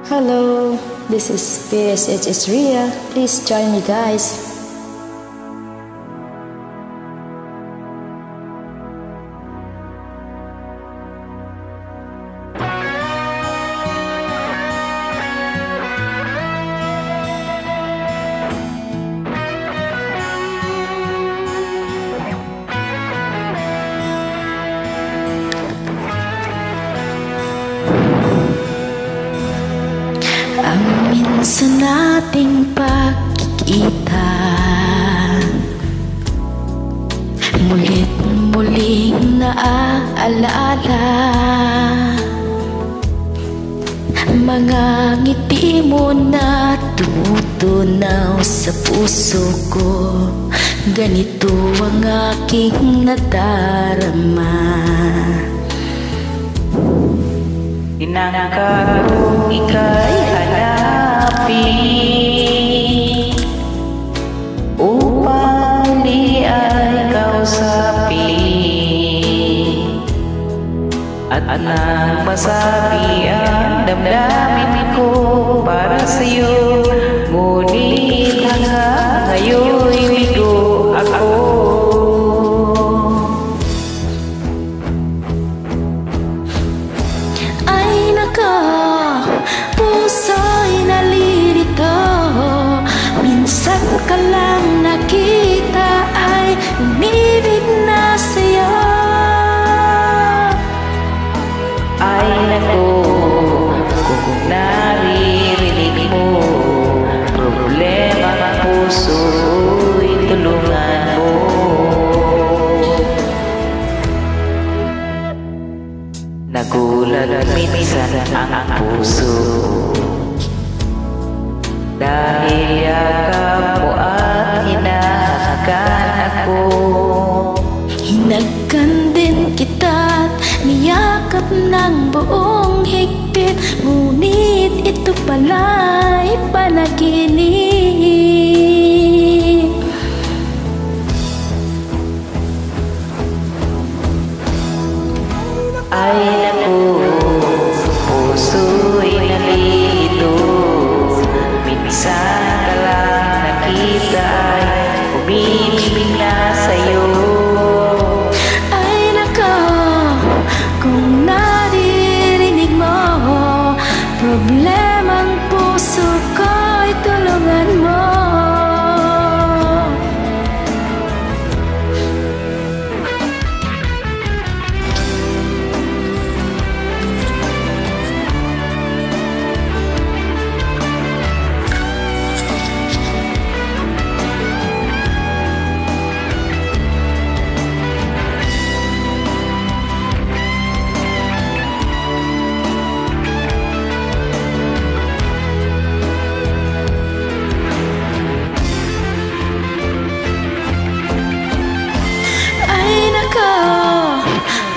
Hello, this is PSHS Ria. Please join me, guys. Ang minsan nating pagkikita, mulit-muling naaalaala. Mga ngiti mo na tumutunaw sa puso ko, ganito ang aking nadarama. Tinangka kong ika'y hanapin upang muli ay kausapin, at nang masabi ang damdamin ko para sa'yo, ngunit hanggang ngayon'y bigo ako. Puso'y nalilito, minsan ka lang nakita ay umibig na sa'yo. Ay naku, kung naririnig mo problema ng puso'y tulungan mo. Nagulat minsan ang puso dahil yakap mo at hinahakan ako. Hinagkan din kita't niyakap ng buong higpit, ngunit ito pala'y panaginip. Ay naku, puso'y nalilito, minsan ka lang nakita ay umibig na sa'yo. Ay nako, kung naririnig mo problemang puso ko'y tulungan mo.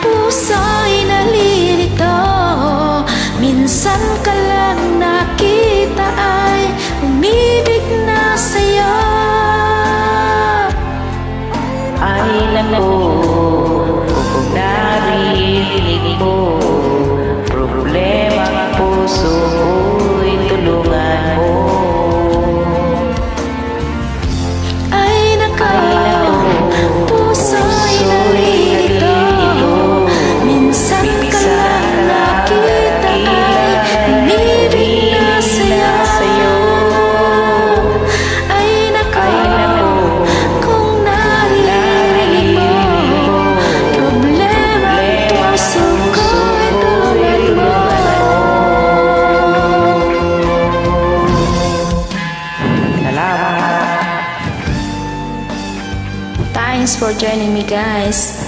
Puso'y nalilito, minsan ka lang nakita ay umibig na sa'yo. Ay naku, kung naririnig mo problema ng puso ko'y tulungan mo. Ay nako, puso'y nalilito, minsan ka lang nakita ay umibig na sa'yo. Ay nako, kung naririnig mo problemang puso ko'y tulungan mo. Salamat. Thanks for joining me, guys.